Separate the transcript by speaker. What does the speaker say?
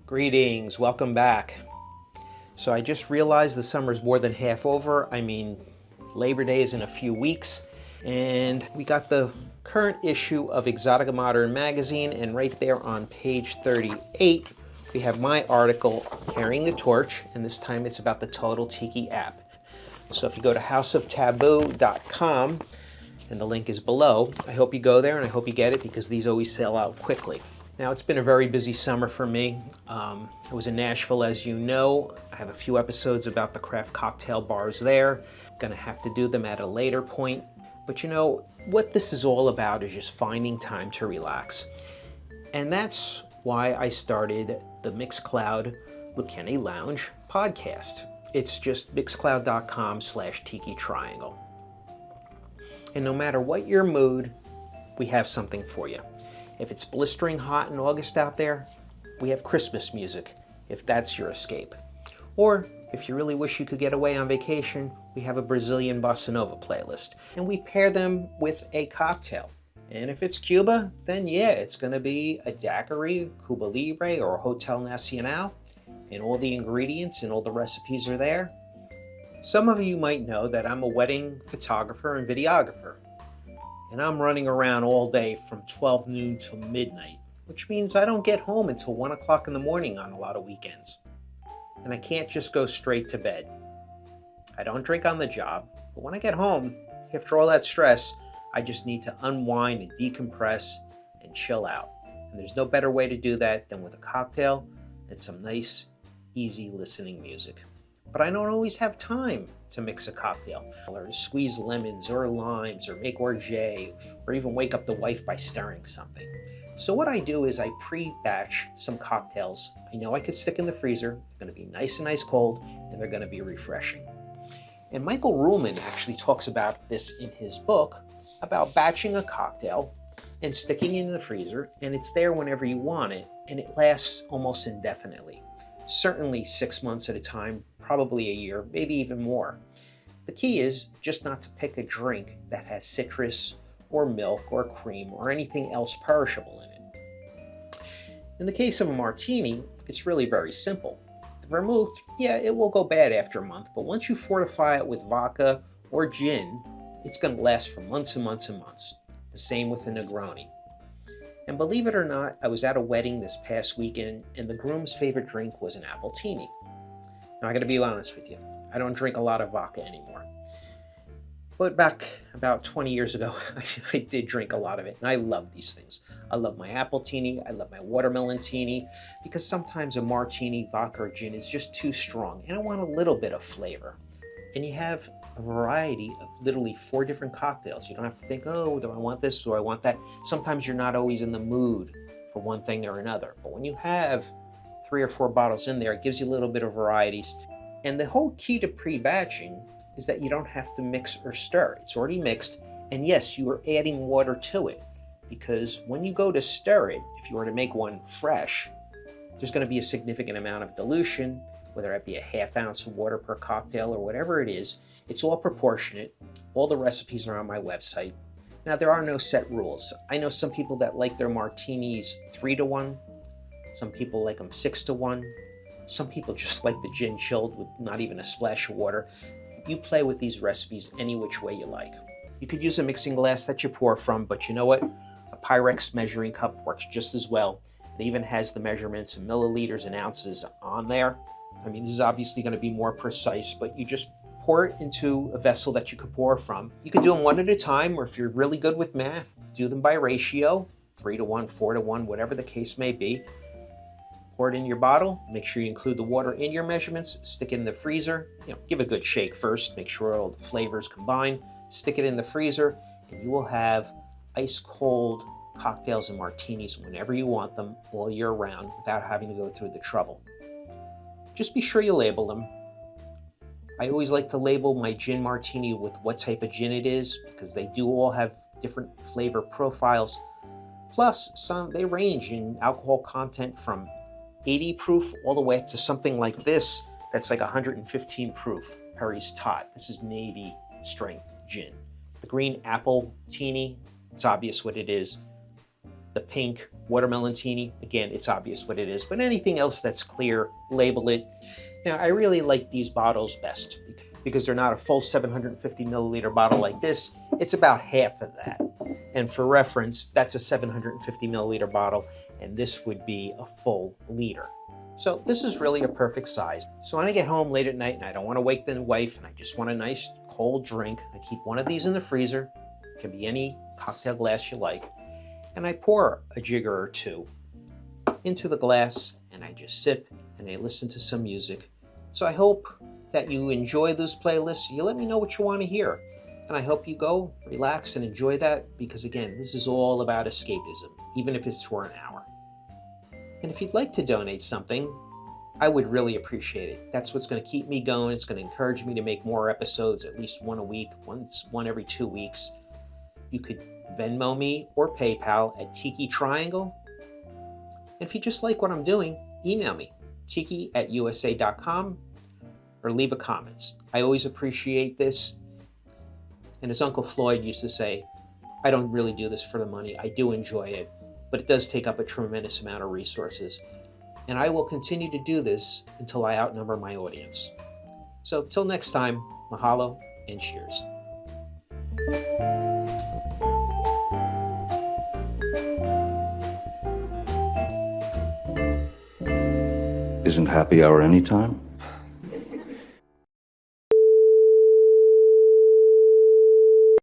Speaker 1: Greetings, welcome back. So I just realized the summer's more than half over. I mean, Labor Day is in a few weeks, and we got the current issue of Exotica Modern magazine, and right there on page 38, we have my article, Carrying the Torch, and this time it's about the Total Tiki app. So if you go to houseoftaboo.com, and the link is below, I hope you go there and I hope you get it because these always sell out quickly. Now, it's been a very busy summer for me. I was in Nashville, as you know. I have a few episodes about the craft cocktail bars there. Gonna have to do them at a later point. But you know, what this is all about is just finding time to relax. And that's why I started the Mixcloud Lucchini Lounge podcast. It's just mixcloud.com/Tiki Triangle. And no matter what your mood, we have something for you. If it's blistering hot in August out there, we have Christmas music, if that's your escape. Or if you really wish you could get away on vacation, we have a Brazilian bossa nova playlist, and we pair them with a cocktail. And if it's Cuba, then yeah, it's gonna be a daiquiri, Cuba Libre, or a Hotel Nacional, and all the ingredients and all the recipes are there. Some of you might know that I'm a wedding photographer and videographer. And I'm running around all day from 12 noon to midnight, which means I don't get home until 1 o'clock in the morning on a lot of weekends. And I can't just go straight to bed. I don't drink on the job, but when I get home, after all that stress, I just need to unwind and decompress and chill out. And there's no better way to do that than with a cocktail and some nice, easy listening music. But I don't always have time to mix a cocktail, or squeeze lemons or limes, or make orgeat, or even wake up the wife by stirring something. So what I do is I pre-batch some cocktails I know I could stick in the freezer. They're going to be nice and ice cold, and they're going to be refreshing. And Michael Ruhlman actually talks about this in his book, about batching a cocktail and sticking it in the freezer, and it's there whenever you want it, and it lasts almost indefinitely. Certainly 6 months at a time, probably a year, maybe even more. The key is just not to pick a drink that has citrus or milk or cream or anything else perishable in it. In the case of a martini, it's really very simple. The vermouth, yeah, it will go bad after a month, but once you fortify it with vodka or gin, it's going to last for months and months and months. The same with a Negroni. And believe it or not, I was at a wedding this past weekend, and the groom's favorite drink was an appletini. Now, I gotta be honest with you, I don't drink a lot of vodka anymore. But back about 20 years ago, I did drink a lot of it, and I love these things. I love my appletini, I love my watermelon-tini, because sometimes a martini, vodka, or gin is just too strong, and I want a little bit of flavor. And you have a variety of literally 4 different cocktails. You don't have to think, oh, do I want this, do I want that? Sometimes you're not always in the mood for one thing or another. But when you have 3 or 4 bottles in there, it gives you a little bit of varieties. And the whole key to pre-batching is that you don't have to mix or stir. It's already mixed, and yes, you are adding water to it, because when you go to stir it, if you were to make one fresh, there's going to be a significant amount of dilution, whether it be a ½ ounce of water per cocktail or whatever it is. It's all proportionate. All the recipes are on my website. Now, there are no set rules. I know some people that like their martinis 3-to-1. Some people like them 6-to-1. Some people just like the gin chilled with not even a splash of water. You play with these recipes any which way you like. You could use a mixing glass that you pour from, but you know what? A Pyrex measuring cup works just as well. It even has the measurements in milliliters and ounces on there. I mean, this is obviously going to be more precise, but you just pour it into a vessel that you could pour from. You could do them one at a time, or if you're really good with math, do them by ratio, 3-to-1, 4-to-1, whatever the case may be. Pour it in your bottle. Make sure you include the water in your measurements. Stick it in the freezer. Give a good shake first. Make sure all the flavors combine. Stick it in the freezer, and you will have ice cold cocktails and martinis whenever you want them all year round without having to go through the trouble. Just be sure you label them. I always like to label my gin martini with what type of gin it is, because they do all have different flavor profiles. Plus, they range in alcohol content from 80 proof all the way up to something like this that's like 115 proof, Perry's Tot. This is Navy strength gin. The green apple teeny, it's obvious what it is. The pink watermelon teeny, again, it's obvious what it is. But anything else that's clear, label it. Now, I really like these bottles best because they're not a full 750 milliliter bottle like this. It's about half of that. And for reference, that's a 750 milliliter bottle, and this would be a full liter. So this is really a perfect size. So when I get home late at night and I don't want to wake the wife and I just want a nice cold drink, I keep one of these in the freezer. It can be any cocktail glass you like. And I pour a jigger or two into the glass, and I just sip and I listen to some music. So I hope that you enjoy this playlist. You let me know what you want to hear. And I hope you go relax and enjoy that, because again, this is all about escapism, even if it's for an hour. And if you'd like to donate something, I would really appreciate it. That's what's going to keep me going. It's going to encourage me to make more episodes, at least one a week, one every 2 weeks. You could Venmo me or PayPal at Tiki Triangle. And if you just like what I'm doing, email me, tiki@usa.com, or leave a comment. I always appreciate this. And as Uncle Floyd used to say, I don't really do this for the money. I do enjoy it, but it does take up a tremendous amount of resources. And I will continue to do this until I outnumber my audience. So till next time, mahalo and cheers.
Speaker 2: Isn't happy hour anytime?